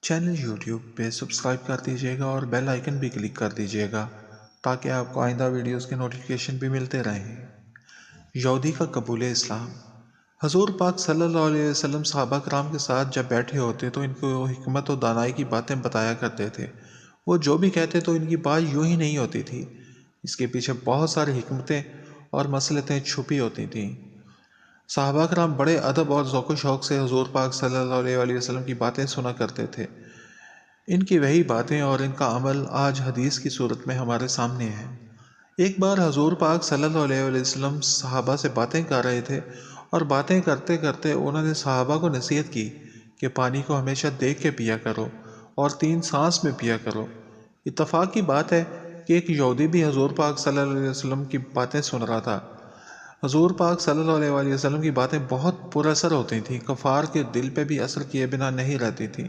Channel YouTube पे subscribe कर दीजिएगा और बेल आइकन भी क्लिक कर दीजिएगा ताकि आपको आइंदा वीडियोस के नोटिफिकेशन भी मिलते रहें। यहूदी का कबूल इस्लाम। हजूर पाक सल्लल्लाहु अलैहि वसल्लम सहाबा कराम के साथ जब बैठे होते तो इनको हिकमत और दानाई की बातें बताया करते थे। वो जो भी कहते तो इनकी बात यूं ही नहीं होती थी, इसके पीछे बहुत सारी हिकमतें और मसलतें छुपी होती थीं। सहाबा कराम बड़े अदब और ज़ौक़ शौक़ से हुज़ूर पाक सल्लल्लाहु अलैहि वसल्लम की बातें सुना करते थे। इनकी वही बातें और इनका अमल आज हदीस की सूरत में हमारे सामने है। एक बार हुज़ूर पाक सल्लल्लाहु अलैहि वसल्लम सहाबा से बातें कर रहे थे और बातें करते करते उन्होंने सहाबा को नसीहत की कि पानी को हमेशा देख के पिया करो और 3 सांस में पिया करो। इत्तफाक की बात है कि एक यहूदी भी हुज़ूर पाक सल्लल्लाहु अलैहि वसल्लम की बातें सुन रहा था। हुज़ूर पाक सल्लल्लाहु अलैहि वसल्लम की बातें बहुत पुरअसर होती थीं, कफ़ार के दिल पे भी असर किए बिना नहीं रहती थीं।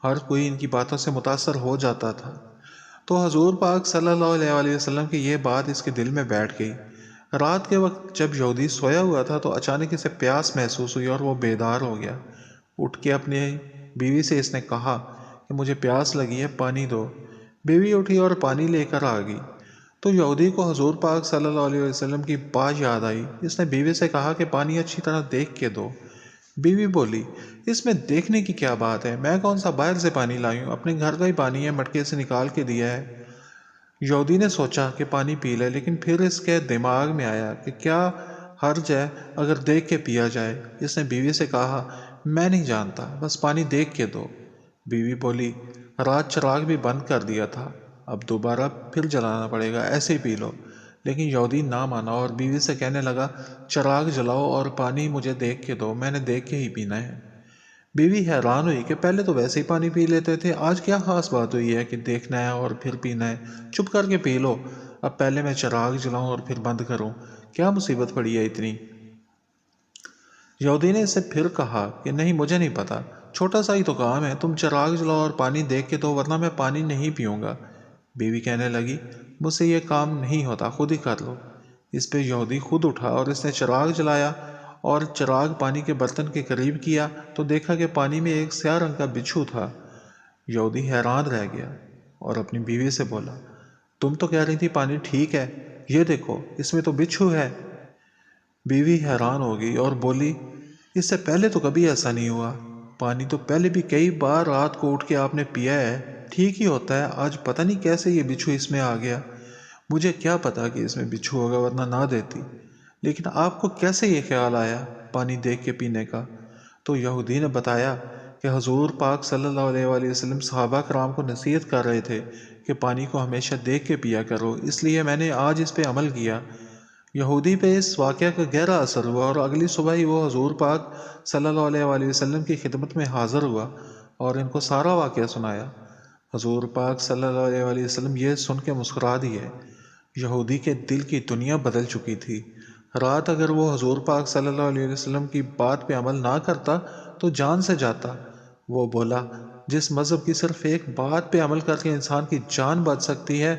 हर कोई इनकी बातों से मुतासर हो जाता था। तो हुज़ूर पाक सल्लल्लाहु अलैहि वसल्लम की ये बात इसके दिल में बैठ गई। रात के वक्त जब यहूदी सोया हुआ था तो अचानक इसे प्यास महसूस हुई और वो बेदार हो गया। उठ के अपनी बीवी से इसने कहा कि मुझे प्यास लगी है, पानी दो। बीवी उठी और पानी लेकर आ गई। तो यहूदी को हुज़ूर पाक सल्लल्लाहु अलैहि वसल्लम की बात याद आई। इसने बीवी से कहा कि पानी अच्छी तरह देख के दो। बीवी बोली, इसमें देखने की क्या बात है, मैं कौन सा बाहर से पानी लाई हूँ, अपने घर का ही पानी है, मटके से निकाल के दिया है। यहूदी ने सोचा कि पानी पी ले, लेकिन फिर इसके दिमाग में आया कि क्या हर्ज है अगर देख के पिया जाए। इसने बीवी से कहा, मैं नहीं जानता, बस पानी देख के दो। बीवी बोली, रात चिराग भी बंद कर दिया था, अब दोबारा फिर जलाना पड़ेगा, ऐसे ही पी लो। लेकिन यहूदी ना माना और बीवी से कहने लगा, चिराग जलाओ और पानी मुझे देख के दो, मैंने देख के ही पीना है। बीवी हैरान हुई कि पहले तो वैसे ही पानी पी लेते थे, आज क्या खास बात हुई है कि देखना है और फिर पीना है। चुप करके पी लो, अब पहले मैं चिराग जलाऊं और फिर बंद करूं, क्या मुसीबत पड़ी है इतनी। यहूदी ने इससे फिर कहा कि नहीं, मुझे नहीं पता, छोटा सा ही तो काम है, तुम चिराग जलाओ और पानी देख के दो, वरना मैं पानी नहीं पीऊँगा। बीवी कहने लगी, मुझसे ये काम नहीं होता, खुद ही कर लो। इस पे यहूदी खुद उठा और इसने चिराग जलाया और चिराग पानी के बर्तन के करीब किया तो देखा कि पानी में एक स्याह रंग का बिच्छू था। यहूदी हैरान रह गया और अपनी बीवी से बोला, तुम तो कह रही थी पानी ठीक है, ये देखो इसमें तो बिच्छू है। बीवी हैरान हो गई और बोली, इससे पहले तो कभी ऐसा नहीं हुआ, पानी तो पहले भी कई बार रात को उठ के आपने पिया है, ठीक ही होता है, आज पता नहीं कैसे ये बिच्छू इसमें आ गया। मुझे क्या पता कि इसमें बिच्छू होगा, वरना ना देती। लेकिन आपको कैसे ये ख्याल आया पानी देख के पीने का। तो यहूदी ने बताया कि हुज़ूर पाक सल्लल्लाहु अलैहि वसल्लम सहाबा कराम को नसीहत कर रहे थे कि पानी को हमेशा देख के पिया करो, इसलिए मैंने आज इस पे अमल किया। यहूदी पे इस वाक़या का गहरा असर हुआ और अगली सुबह ही वो हुज़ूर पाक सल्लल्लाहु अलैहि वसल्लम की खिदमत में हाज़िर हुआ और इनको सारा वाक़या सुनाया। हुज़ूर पाक सल्लल्लाहु अलैहि वसल्लम ये सुन के मुस्कुरा दिए। यहूदी के दिल की दुनिया बदल चुकी थी। रात अगर वो हुज़ूर पाक सल्लल्लाहु अलैहि वसल्लम की बात पे अमल ना करता तो जान से जाता। वो बोला, जिस मज़हब की सिर्फ एक बात पे अमल करके इंसान की जान बच सकती है,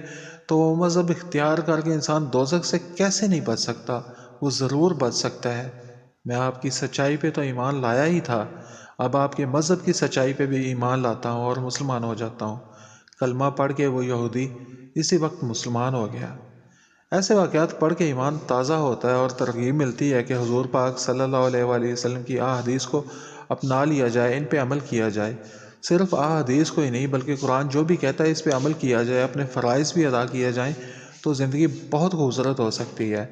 तो वो मज़हब इख्तियार करके इंसान दोज़ख से कैसे नहीं बच सकता। वो ज़रूर बच सकता है। मैं आपकी सच्चाई पे तो ईमान लाया ही था, अब आपके मज़हब की सच्चाई पे भी ईमान लाता हूँ और मुसलमान हो जाता हूँ। कलमा पढ़ के वो यहूदी इसी वक्त मुसलमान हो गया। ऐसे वाक़यात पढ़ के ईमान ताज़ा होता है और तरग़ीब मिलती है कि हुज़ूर पाक सल्लल्लाहु अलैहि वसल्लम की अहादीस को अपना लिया जाए, इन पे अमल किया जाए। सिर्फ अहादीस को ही नहीं बल्कि कुरान जो भी कहता है इस पे अमल किया जाए, अपने फ़राइज़ भी अदा किए जाएँ, तो ज़िंदगी बहुत खूबसूरत हो सकती है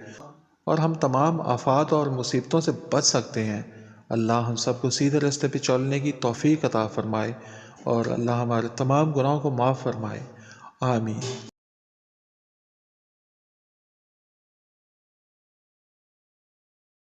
और हम तमाम आफ़ात और मुसीबतों से बच सकते हैं। अल्लाह हम सबको सीधे रास्ते पे चलने की तौफ़ीक अता फ़रमाए और अल्लाह हमारे तमाम गुनाहों को माफ़ फ़रमाए। आमीन।